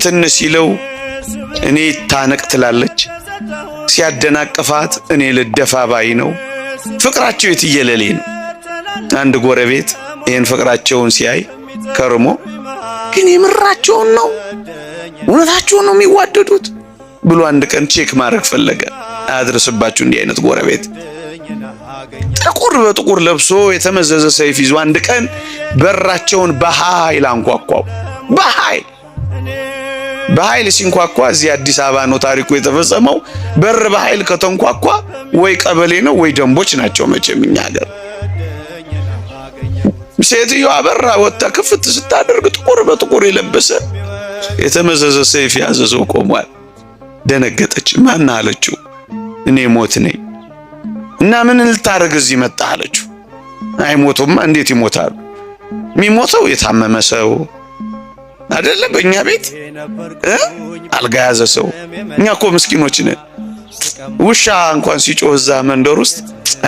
ትንሽ ይለው እኔ ታነቅ ትላለች፣ ሲያደናቅፋት እኔ ልደፋ ባይ ነው። ፍቅራቸው የትየለሌ ነው። አንድ ጎረቤት ይሄን ፍቅራቸውን ሲያይ ከርሞ ግን የምራቸውን ነው እውነታቸውን ነው የሚዋደዱት ብሎ አንድ ቀን ቼክ ማድረግ ፈለገ። አያድርስባችሁ እንዲህ አይነት ጎረቤት። ጥቁር በጥቁር ለብሶ የተመዘዘ ሰይፍ ይዞ አንድ ቀን በራቸውን በኃይል አንኳኳው። በኃይል ሲንኳኳ እዚህ አዲስ አበባ ነው ታሪኩ የተፈጸመው። በር በኃይል ከተንኳኳ ወይ ቀበሌ ነው ወይ ደንቦች ናቸው መቼም እኛ ሀገር። ሴትዮዋ በራ ወጣ ክፍት ስታደርግ ጥቁር በጥቁር የለበሰ የተመዘዘ ሰይፍ ያዘ ሰው ቆሟል። ደነገጠች። ማን አለችው? እኔ ሞት ነኝ። እና ምን ልታረግ እዚህ መጣ አለችው። አይሞቱማ እንዴት ይሞታሉ? የሚሞተው የታመመ ሰው አይደለ? በእኛ ቤት አልጋ ያዘ ሰው። እኛ እኮ ምስኪኖች ነን። ውሻ እንኳን ሲጮህ እዛ መንደር ውስጥ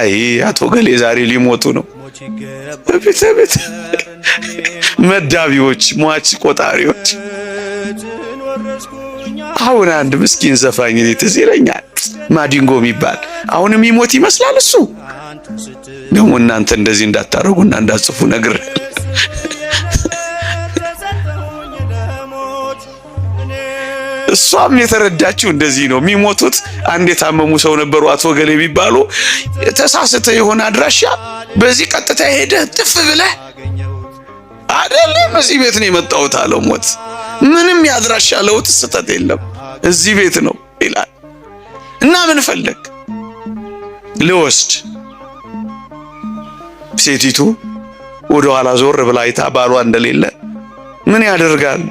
አይ አቶ ገሌ ዛሬ ሊሞቱ ነው በቤት መዳቢዎች፣ ሟች ቆጣሪዎች። አሁን አንድ ምስኪን ዘፋኝ ትዝ ይለኛል፣ ማዲንጎ የሚባል አሁንም ይሞት ይመስላል እሱ። ደግሞ እናንተ እንደዚህ እንዳታረጉና እንዳጽፉ ነገር እሷም የተረዳችው እንደዚህ ነው። የሚሞቱት አንድ የታመሙ ሰው ነበሩ አቶ ገሌ የሚባሉ። ተሳስተ የሆነ አድራሻ በዚህ ቀጥታ ሄደ ጥፍ ብለህ አይደለም እዚህ ቤት ነው የመጣሁት አለው። ሞት ምንም ያድራሻ ለውጥ ስተት የለም እዚህ ቤት ነው ይላል። እና ምን ፈለግ ልወስድ። ሴቲቱ ወደ ኋላ ዞር ብላ አይታ ባሏ እንደሌለ ምን ያደርጋል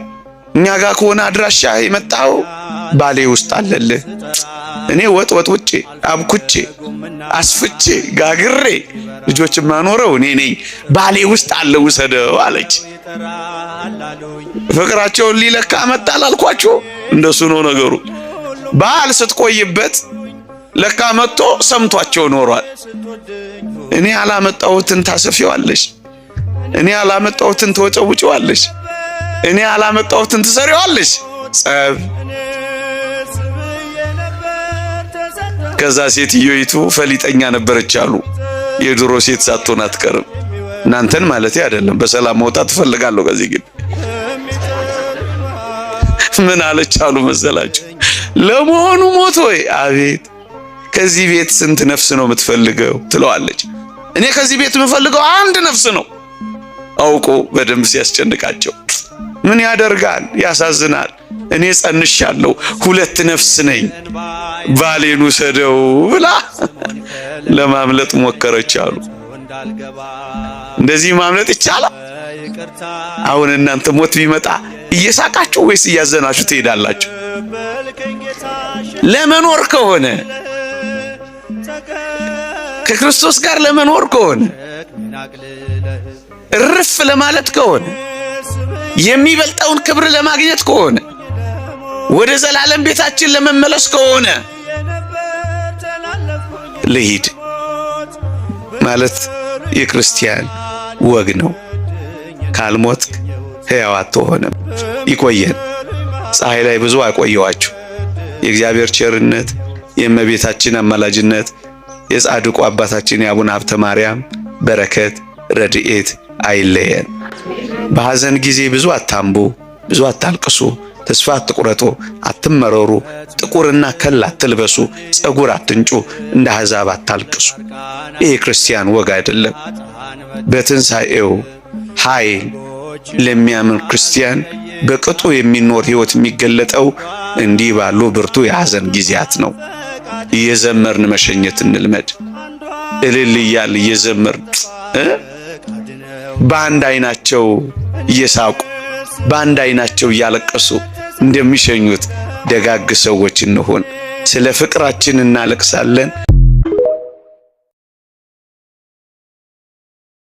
እኛ ጋር ከሆነ አድራሻ የመጣው ባሌ ውስጥ አለልህ። እኔ ወጥ ውጪ አብኩቼ አስፍቼ ጋግሬ ልጆች ማኖረው እኔ ነኝ። ባሌ ውስጥ አለ ውሰደው አለች። ፍቅራቸውን ሊለካ መጣል አልኳችሁ። እንደሱ ነው ነገሩ። ባል ስትቆይበት ለካ መጥቶ ሰምቷቸው ኖሯል። እኔ አላመጣሁትን ታሰፊዋለሽ፣ እኔ አላመጣሁትን ተወጨውጪዋለሽ፣ እኔ አላመጣሁትን ትሰሪዋለሽ። ጸብ። ከዛ ሴትዮይቱ ፈሊጠኛ ነበረች አሉ። የድሮ ሴት ሳትሆን አትቀርም። እናንተን ማለት አይደለም፣ በሰላም መውጣት ፈልጋለሁ። ከዚህ ግን ምን አለች አሉ መሰላችሁ? ለመሆኑ ሞት ወይ? አቤት። ከዚህ ቤት ስንት ነፍስ ነው የምትፈልገው ትለዋለች። እኔ ከዚህ ቤት የምፈልገው አንድ ነፍስ ነው። አውቆ በደንብ ሲያስጨንቃቸው ምን ያደርጋል፣ ያሳዝናል። እኔ ጸንሻለሁ፣ 2 ነፍስ ነኝ፣ ባሌን ውሰደው ብላ ለማምለጥ ሞከረች አሉ። እንደዚህ ማምለጥ ይቻላል? አሁን እናንተ ሞት ቢመጣ እየሳቃችሁ ወይስ እያዘናችሁ ትሄዳላችሁ? ለመኖር ከሆነ ከክርስቶስ ጋር ለመኖር ከሆነ እርፍ ለማለት ከሆነ የሚበልጠውን ክብር ለማግኘት ከሆነ ወደ ዘላለም ቤታችን ለመመለስ ከሆነ ልሂድ ማለት የክርስቲያን ወግ ነው። ካልሞት ሕያው አትሆንም። ይቆየን። ፀሐይ ላይ ብዙ አቆየዋችሁ። የእግዚአብሔር ቸርነት፣ የእመቤታችን አማላጅነት፣ የጻድቁ አባታችን የአቡነ ሀብተ ማርያም በረከት ረድኤት አይለየን። በሐዘን ጊዜ ብዙ አታምቡ፣ ብዙ አታልቅሱ፣ ተስፋ አትቁረጡ፣ አትመረሩ፣ ጥቁርና ከል አትልበሱ፣ ጸጉር አትንጩ፣ እንደ አሕዛብ አታልቅሱ። ይሄ ክርስቲያን ወግ አይደለም። በትንሣኤው ኃይል ለሚያምን ክርስቲያን በቅጡ የሚኖር ሕይወት የሚገለጠው እንዲህ ባሉ ብርቱ የሐዘን ጊዜያት ነው። እየዘመርን መሸኘት እንልመድ። እልል እያል እየዘመርን በአንድ አይናቸው እየሳቁ በአንድ አይናቸው እያለቀሱ እንደሚሸኙት ደጋግ ሰዎች እንሆን። ስለ ፍቅራችን እናለቅሳለን።